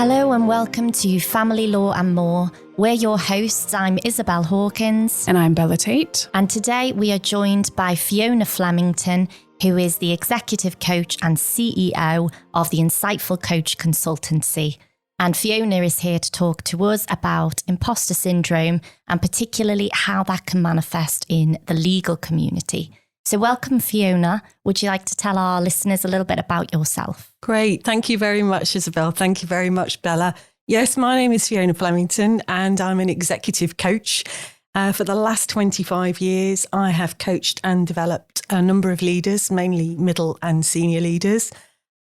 Hello and welcome to Family Law and More. We're your hosts. I'm Isabel Hawkins. And I'm Bella Tait. And today we are joined by Fiona Flemington, who is the executive coach and CEO of the Insightful Coach Consultancy. And Fiona is here to talk to us about imposter syndrome and particularly how that can manifest in the legal community. So welcome, Fiona. Would you like to tell our listeners a little bit about yourself? Great. Thank you very much, Isabel. Thank you very much, Bella. Yes, my name is Fiona Flemington and I'm an executive coach. For the last 25 years, I have coached and developed a number of leaders, mainly middle and senior leaders.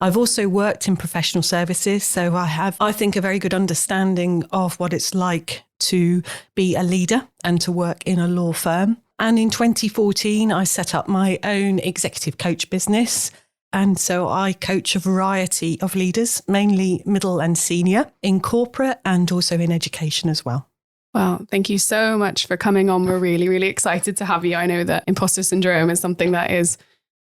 I've also worked in professional services, so I have, I think, a very good understanding of what it's like to be a leader and to work in a law firm. And in 2014, I set up my own executive coach business. And so I coach a variety of leaders, mainly middle and senior, in corporate and also in education as well. Well, thank you so much for coming on. We're really, really excited to have you. I know that imposter syndrome is something that is,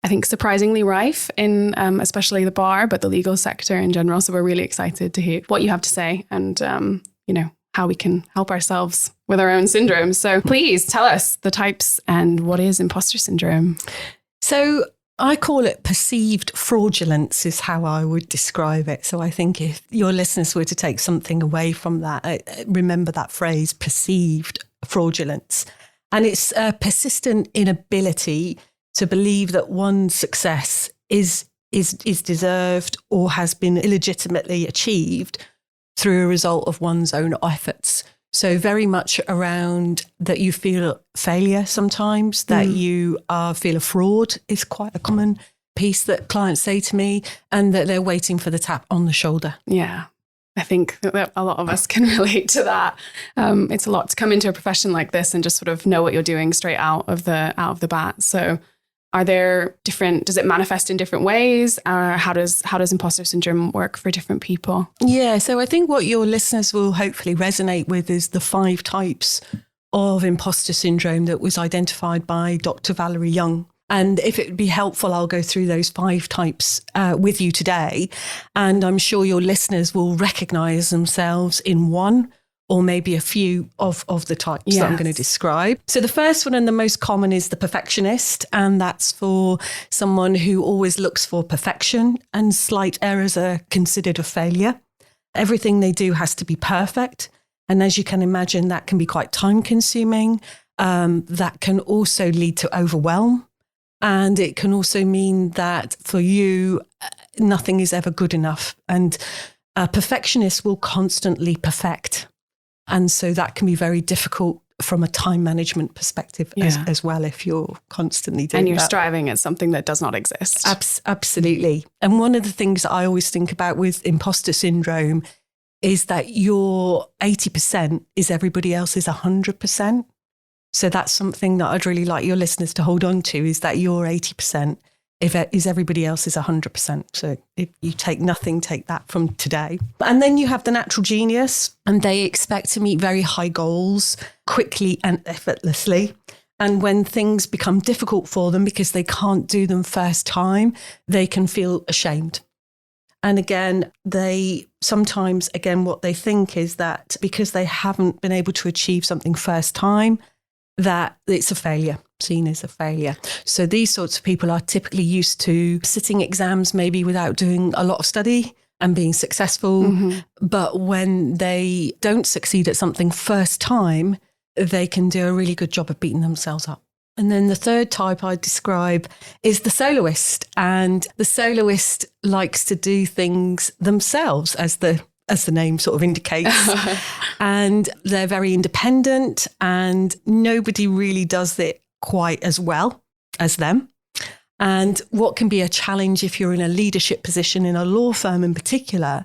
I think, surprisingly rife in especially the bar, but the legal sector in general. So we're really excited to hear what you have to say and, how we can help ourselves with our own syndromes. So please tell us the types and what is imposter syndrome? So I call it perceived fraudulence is how I would describe it. So I think if your listeners were to take something away from that, remember that phrase, perceived fraudulence. And it's a persistent inability to believe that one's success is deserved or has been illegitimately achieved through a result of one's own efforts. So very much around that you feel failure sometimes, that you feel a fraud is quite a common piece that clients say to me, and that they're waiting for the tap on the shoulder. Yeah, I think that a lot of us can relate to that. It's a lot to come into a profession like this and just sort of know what you're doing straight out of the bat. So are there does it manifest in different ways? Or how does imposter syndrome work for different people? Yeah, so I think what your listeners will hopefully resonate with is the 5 types of imposter syndrome that was identified by Dr. Valerie Young. And if it would be helpful, I'll go through those 5 types with you today. And I'm sure your listeners will recognize themselves in one or maybe a few of the types that I'm going to describe. So the first one and the most common is the perfectionist, and that's for someone who always looks for perfection, and slight errors are considered a failure. Everything they do has to be perfect. And as you can imagine, that can be quite time consuming. That can also lead to overwhelm. And it can also mean that for you, nothing is ever good enough. And a perfectionist will constantly perfect. And so that can be very difficult from a time management perspective as well, if you're constantly doing that. And you're striving at something that does not exist. Absolutely. And one of the things that I always think about with imposter syndrome is that your 80% is everybody else's 100%. So that's something that I'd really like your listeners to hold on to, is that your 80% is everybody else's 100%. So if you take nothing, take that from today. And then you have the natural genius, and they expect to meet very high goals quickly and effortlessly. And when things become difficult for them because they can't do them first time, they can feel ashamed. And again, what they think is that because they haven't been able to achieve something first time, that it's a failure, seen as a failure. So these sorts of people are typically used to sitting exams maybe without doing a lot of study and being successful. Mm-hmm. But when they don't succeed at something first time, they can do a really good job of beating themselves up. And then the third type I describe is the soloist. And the soloist likes to do things themselves, as the name sort of indicates. And they're very independent, and nobody really does it quite as well as them. And what can be a challenge if you're in a leadership position in a law firm in particular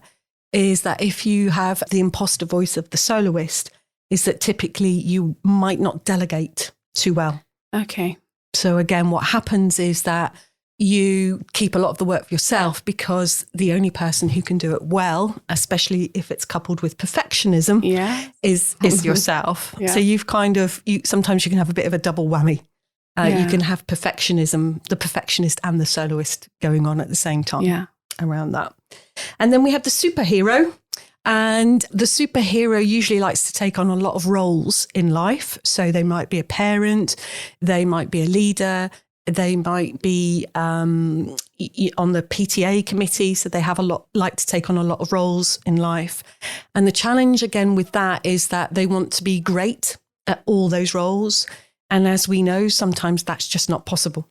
is that if you have the imposter voice of the soloist, is that typically you might not delegate too well. Okay. So again, what happens is that you keep a lot of the work for yourself, because the only person who can do it well, especially if it's coupled with perfectionism, is yourself. Yeah. So sometimes you can have a bit of a double whammy. You can have perfectionism, the perfectionist and the soloist going on at the same time around that. And then we have the superhero. And the superhero usually likes to take on a lot of roles in life. So they might be a parent, they might be a leader, they might be on the PTA committee. So they have like to take on a lot of roles in life. And the challenge again with that is that they want to be great at all those roles. And as we know, sometimes that's just not possible.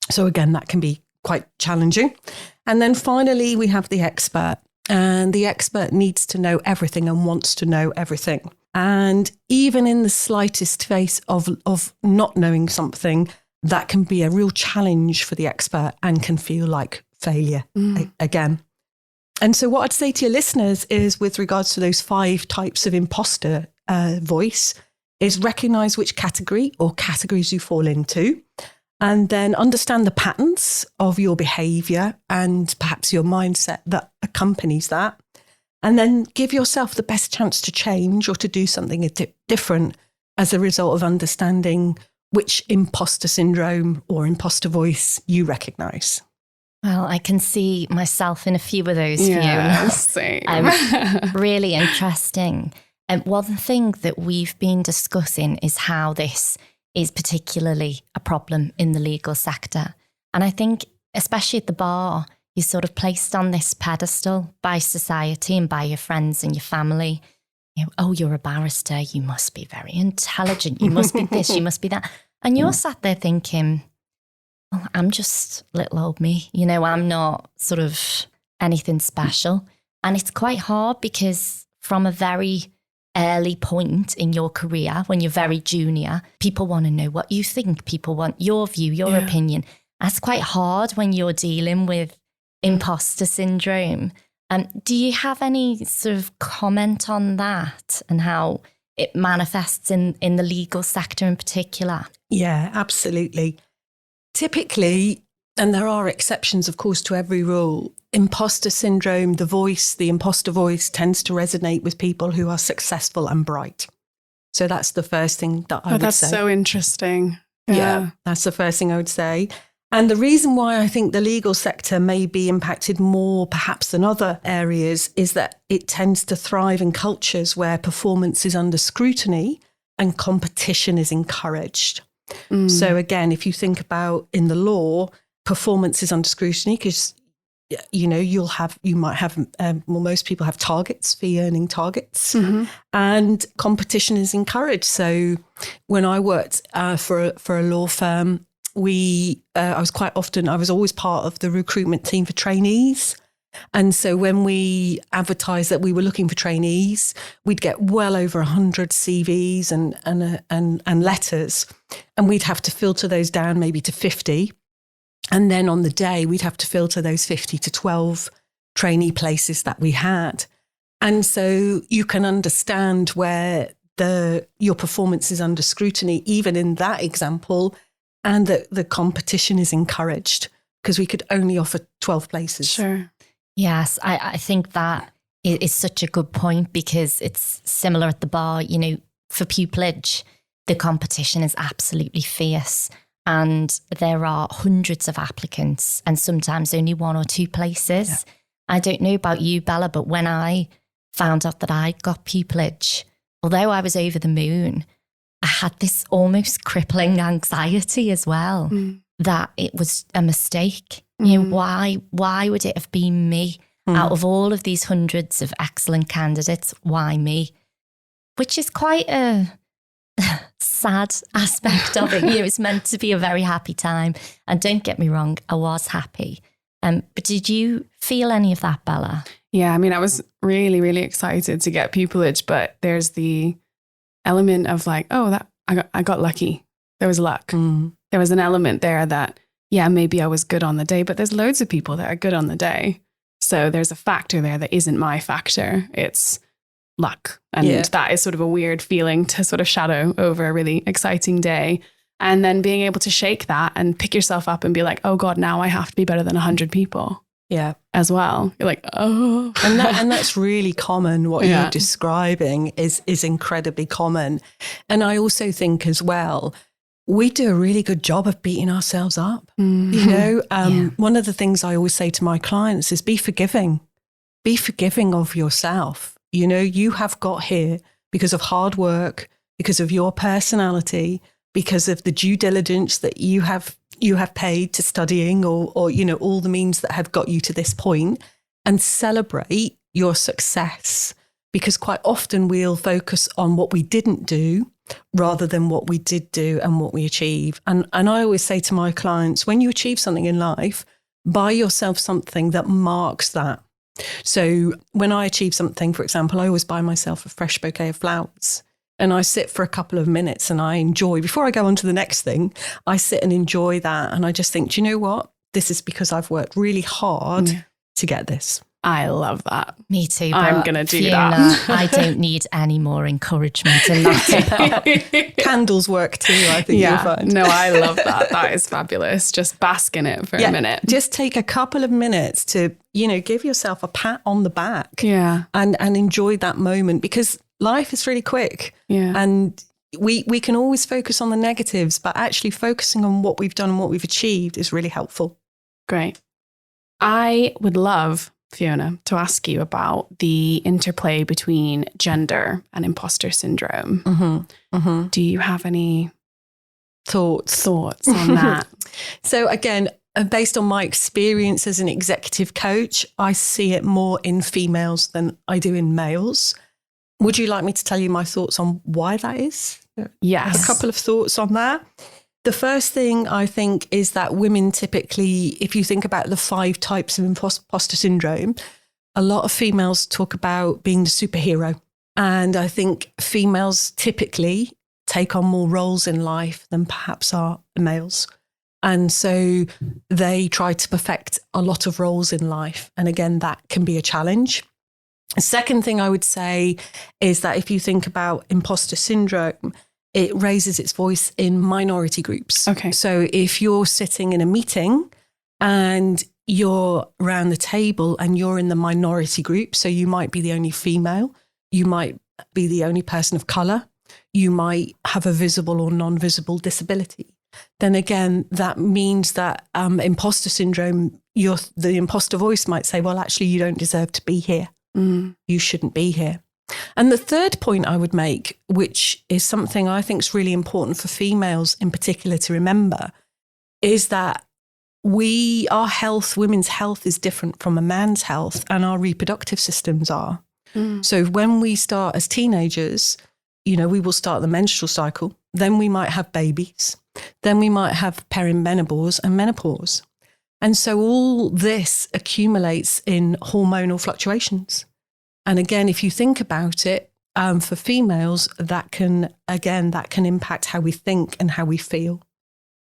So again, that can be quite challenging. And then finally, we have the expert. And the expert needs to know everything and wants to know everything. And even in the slightest phase of not knowing something, that can be a real challenge for the expert and can feel like failure again. And so what I'd say to your listeners is, with regards to those 5 types of imposter voice, is recognize which category or categories you fall into. And then understand the patterns of your behavior and perhaps your mindset that accompanies that. And then give yourself the best chance to change or to do something different as a result of understanding which imposter syndrome or imposter voice you recognize. Well, I can see myself in a few of those, Yeah, Fiona. same. Really interesting. And one thing that we've been discussing is how this is particularly a problem in the legal sector. And I think, especially at the bar, you're sort of placed on this pedestal by society and by your friends and your family. You know, oh, you're a barrister, you must be very intelligent, you must be this, you must be that. And you're sat there thinking, well, I'm just little old me, you know, I'm not sort of anything special. And it's quite hard because from a very early point in your career, when you're very junior, people want to know what you think. People want your view, your opinion. That's quite hard when you're dealing with imposter syndrome. Do you have any sort of comment on that and how it manifests in the legal sector in particular? Yeah, absolutely. Typically, and there are exceptions, of course, to every rule, imposter syndrome, the imposter voice tends to resonate with people who are successful and bright. So that's the first thing that I would say. That's so interesting. Yeah, that's the first thing I would say. And the reason why I think the legal sector may be impacted more perhaps than other areas is that it tends to thrive in cultures where performance is under scrutiny and competition is encouraged. So again, if you think about in the law, performance is under scrutiny because, you know, most people have targets, fee earning targets, and competition is encouraged. So when I worked for a law firm, I was always part of the recruitment team for trainees. And so when we advertised that we were looking for trainees, we'd get well over 100 CVs and letters, and we'd have to filter those down maybe to 50. And then on the day, we'd have to filter those 50 to 12 trainee places that we had. And so you can understand where your performance is under scrutiny, even in that example, and that the competition is encouraged because we could only offer 12 places. Sure. Yes, I think that is such a good point because it's similar at the bar. You know, for pupillage, the competition is absolutely fierce and there are hundreds of applicants and sometimes only 1 or 2 places. Yeah. I don't know about you, Bella, but when I found out that I got pupillage, although I was over the moon, I had this almost crippling anxiety as well that it was a mistake. You know, why would it have been me? Out of all of these hundreds of excellent candidates, why me? Which is quite a sad aspect of it. You know, it's meant to be a very happy time. And don't get me wrong, I was happy. But did you feel any of that, Bella? Yeah, I mean, I was really, really excited to get pupillage, but there's the element of like, oh, that I got lucky. There was luck. There was an element there that, yeah, maybe I was good on the day, but there's loads of people that are good on the day. So there's a factor there that isn't my factor. It's luck. And that is sort of a weird feeling to sort of shadow over a really exciting day. And then being able to shake that and pick yourself up and be like, oh God, now I have to be better than 100 people. Yeah. As well. You're like, oh. And that's really common. What you're describing is incredibly common. And I also think as well, we do a really good job of beating ourselves up. You know, one of the things I always say to my clients is be forgiving. Be forgiving of yourself You know, you have got here because of hard work, because of your personality, because of the due diligence that you have paid to studying or, you know, all the means that have got you to this point, and celebrate your success. Because quite often we'll focus on what we didn't do rather than what we did do and what we achieve. And I always say to my clients, when you achieve something in life, buy yourself something that marks that. So when I achieve something, for example, I always buy myself a fresh bouquet of flowers. And I sit for a couple of minutes and I enjoy, before I go on to the next thing, I sit and enjoy that. And I just think, do you know what? This is because I've worked really hard to get this. I love that. Me too. I'm going to do Fiona, that. I don't need any more encouragement in that. Candles work too, I think you'll find. No, I love that. That is fabulous. Just bask in it for a minute. Just take a couple of minutes to, you know, give yourself a pat on the back. Yeah. And enjoy that moment, because life is really quick. Yeah. And we can always focus on the negatives, but actually focusing on what we've done and what we've achieved is really helpful. Great. I would love, Fiona, to ask you about the interplay between gender and imposter syndrome. Mm-hmm. Mm-hmm. Do you have any thoughts on that? So again, based on my experience as an executive coach, I see it more in females than I do in males. Would you like me to tell you my thoughts on why that is? Yes. A couple of thoughts on that. The first thing I think is that women typically, if you think about the 5 types of imposter syndrome, a lot of females talk about being the superhero. And I think females typically take on more roles in life than perhaps our males. And so they try to perfect a lot of roles in life. And again, that can be a challenge. The second thing I would say is that if you think about imposter syndrome, it raises its voice in minority groups. Okay. So if you're sitting in a meeting and you're around the table and you're in the minority group, so you might be the only female, you might be the only person of colour, you might have a visible or non-visible disability, then again, that means that imposter syndrome, the imposter voice might say, well, actually, you don't deserve to be here. You shouldn't be here. And the third point I would make, which is something I think is really important for females in particular to remember, is that our health, women's health is different from a man's health, and our reproductive systems are. So when we start as teenagers, you know, we will start the menstrual cycle, then we might have babies, then we might have perimenopause and menopause. And so all this accumulates in hormonal fluctuations. And again, if you think about it, for females, that can impact how we think and how we feel.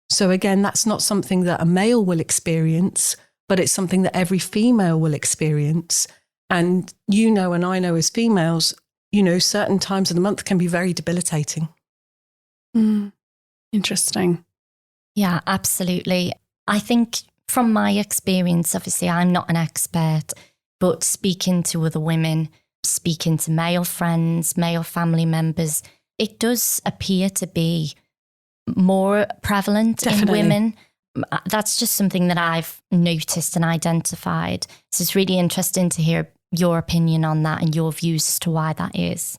So again, that's not something that a male will experience, but it's something that every female will experience. And you know, and I know as females, you know, certain times of the month can be very debilitating. Interesting. Yeah, absolutely. I think from my experience, obviously, I'm not an expert, but speaking to other women, speaking to male friends, male family members, it does appear to be more prevalent in women. That's just something that I've noticed and identified. So it's really interesting to hear your opinion on that and your views as to why that is.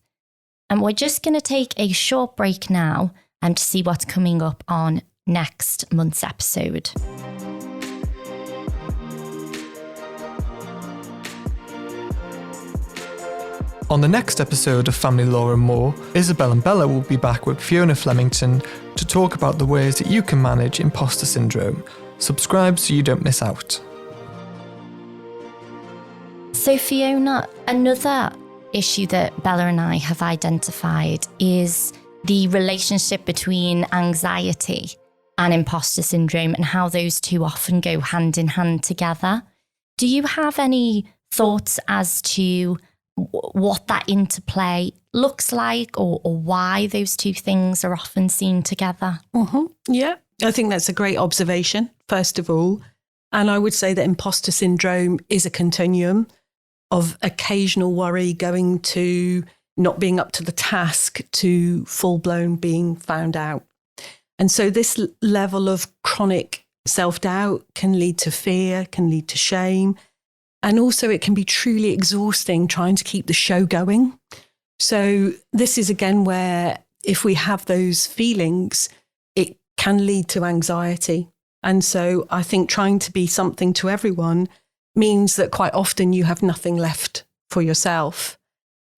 And we're just going to take a short break now and to see what's coming up on next month's episode. On the next episode of Family Law and More, Isabel and Bella will be back with Fiona Flemington to talk about the ways that you can manage imposter syndrome. Subscribe so you don't miss out. So Fiona, another issue that Bella and I have identified is the relationship between anxiety and imposter syndrome and how those two often go hand in hand together. Do you have any thoughts as to what that interplay looks like or why those two things are often seen together? Yeah, I think that's a great observation, first of all. And I would say that imposter syndrome is a continuum of occasional worry going to not being up to the task to full-blown being found out. And so this level of chronic self-doubt can lead to fear, can lead to shame. And also it can be truly exhausting trying to keep the show going. So this is again where if we have those feelings, it can lead to anxiety. And so I think trying to be something to everyone means that quite often you have nothing left for yourself.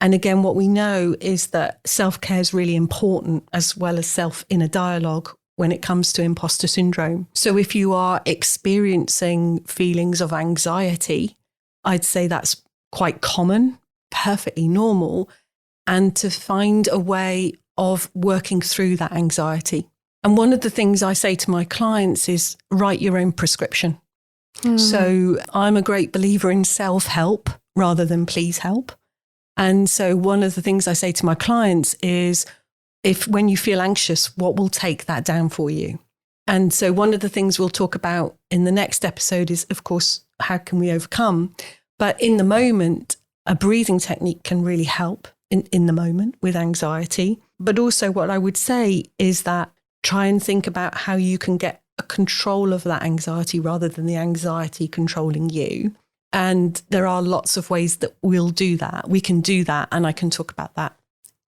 And again, what we know is that self-care is really important, as well as self-inner dialogue when it comes to imposter syndrome. So if you are experiencing feelings of anxiety, I'd say that's quite common, perfectly normal, and to find a way of working through that anxiety. And one of the things I say to my clients is write your own prescription. So I'm a great believer in self-help rather than please help. And so one of the things I say to my clients is, if when you feel anxious, what will take that down for you? And so one of the things we'll talk about in the next episode is, of course, how can we overcome? But in the moment, a breathing technique can really help in the moment with anxiety. But also what I would say is that try and think about how you can get a control of that anxiety rather than the anxiety controlling you. And there are lots of ways that we'll do that. We can do that. And I can talk about that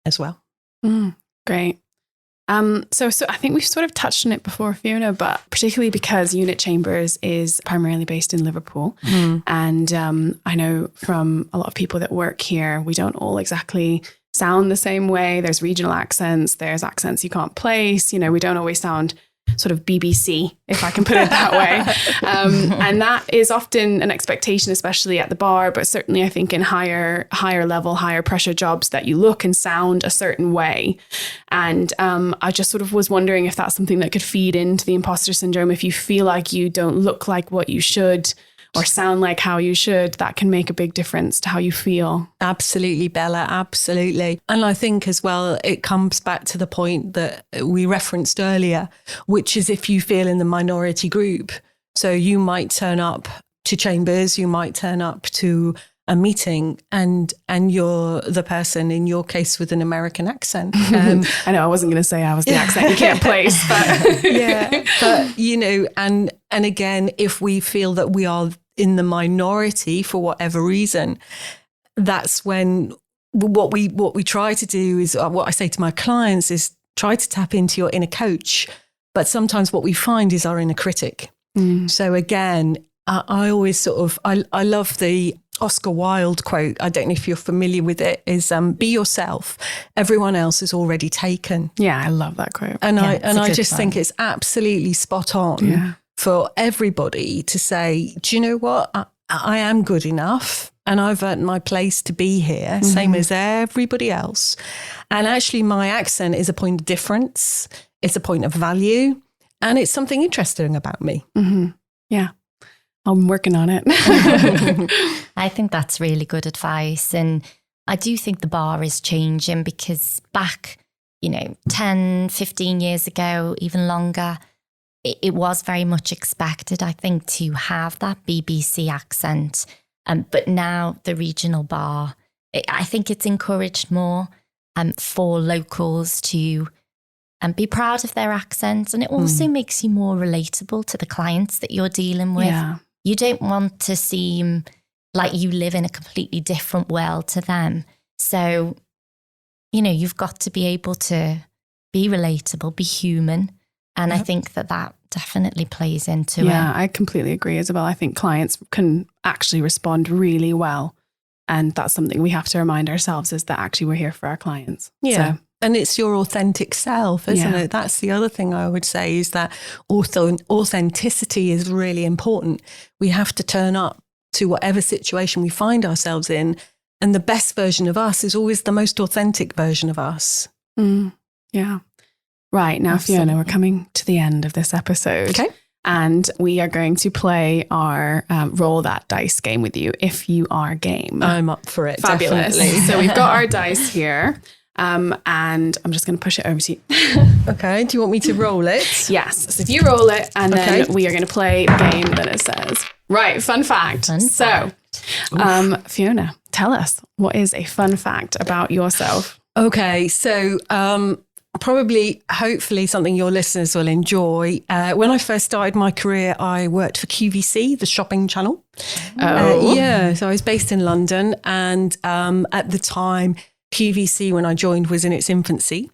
as well. Great. So I think we've sort of touched on it before, Fiona, but particularly because Unit Chambers is primarily based in Liverpool. And I know from a lot of people that work here, we don't all exactly sound the same way. There's regional accents, there's accents you can't place. You know, we don't always sound sort of BBC, if I can put it that way. And that is often an expectation, especially at the bar, but certainly I think in higher level, higher pressure jobs, that you look and sound a certain way. And I just sort of was wondering if that's something that could feed into the imposter syndrome. If you feel like you don't look like what you should or sound like how you should, that can make a big difference to how you feel. Absolutely, Bella, absolutely. And I think as well, it comes back to the point that we referenced earlier, which is if you feel in the minority group. So you might turn up to Chambers, you might turn up to a meeting and you're the person, in your case, with an American accent. I know I wasn't going to say I was the accent you can't place, but yeah, but you know, and again, if we feel that we are in the minority for whatever reason, that's when what we try to do is, what I say to my clients is, try to tap into your inner coach. But sometimes what we find is our inner critic. So again, I always sort of, I love the Oscar Wilde quote. I don't know if you're familiar with it, is be yourself. Everyone else is already taken. Yeah, I love that quote. And Yeah, I just think it's absolutely spot on for everybody to say, do you know what? I am good enough and I've earned my place to be here, same as everybody else. And actually my accent is a point of difference. It's a point of value, and it's something interesting about me. Yeah. I'm working on it. I think that's really good advice. And I do think the bar is changing, because back, 10, 15 years ago, even longer, it was very much expected, I think, to have that BBC accent. But now the regional bar, I think it's encouraged more for locals to be proud of their accents. And it also makes you more relatable to the clients that you're dealing with. Yeah. You don't want to seem like you live in a completely different world to them. So, you've got to be able to be relatable, be human. And I think that definitely plays into it. Yeah, I completely agree, Isabel. I think clients can actually respond really well. And that's something we have to remind ourselves, is that actually we're here for our clients. Yeah. So, and it's your authentic self, isn't it? That's the other thing I would say, is that authenticity is really important. We have to turn up to whatever situation we find ourselves in. And the best version of us is always the most authentic version of us. Yeah. Right. Now, Absolutely. Fiona, we're coming to the end of this episode. Okay. And we are going to play our roll that dice game with you, if you are game. I'm up for it. Fabulous. Definitely. So we've got our dice here. And I'm just going to push it over to you. Okay. Do you want me to roll it? Yes. So if you roll it, and then we are going to play the game that it says. Right. Fun fact. Fiona, tell us, what is a fun fact about yourself? Okay. So hopefully something your listeners will enjoy. When I first started my career, I worked for QVC, the shopping channel. So I was based in London, and at the time, QVC, when I joined, was in its infancy.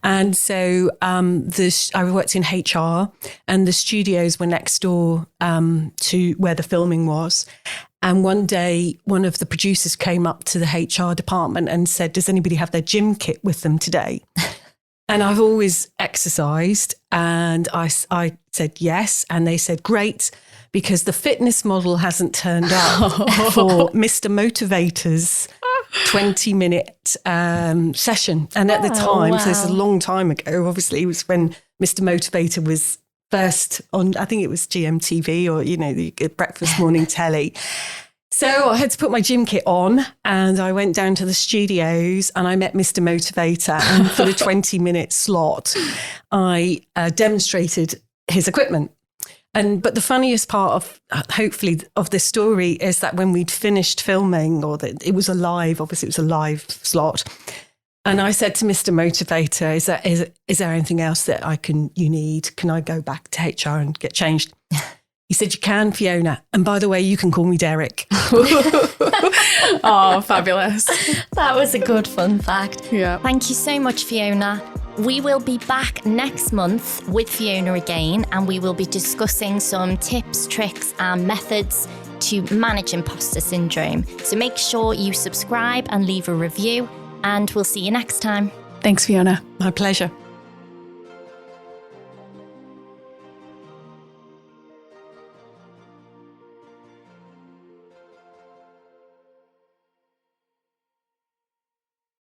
And so I worked in HR, and the studios were next door to where the filming was. And one day, one of the producers came up to the HR department and said, "Does anybody have their gym kit with them today?" And I've always exercised, and I said yes. And they said, "Great, because the fitness model hasn't turned up for Mr. Motivator's 20-minute session." And at the time, so it's a long time ago, obviously, it was when Mr. Motivator was first on, I think it was GMTV or, the breakfast morning telly. So I had to put my gym kit on, and I went down to the studios and I met Mr. Motivator. And for the 20-minute slot, I demonstrated his equipment. But the funniest part of this story is that when we'd finished filming, it was a live slot. And I said to Mr. Motivator, is there anything else that you need? Can I go back to HR and get changed? He said, "You can, Fiona. And by the way, you can call me Derek." Oh, fabulous. That was a good fun fact. Yeah. Thank you so much, Fiona. We will be back next month with Fiona again, and we will be discussing some tips, tricks, and methods to manage imposter syndrome. So make sure you subscribe and leave a review, and we'll see you next time. Thanks, Fiona. My pleasure.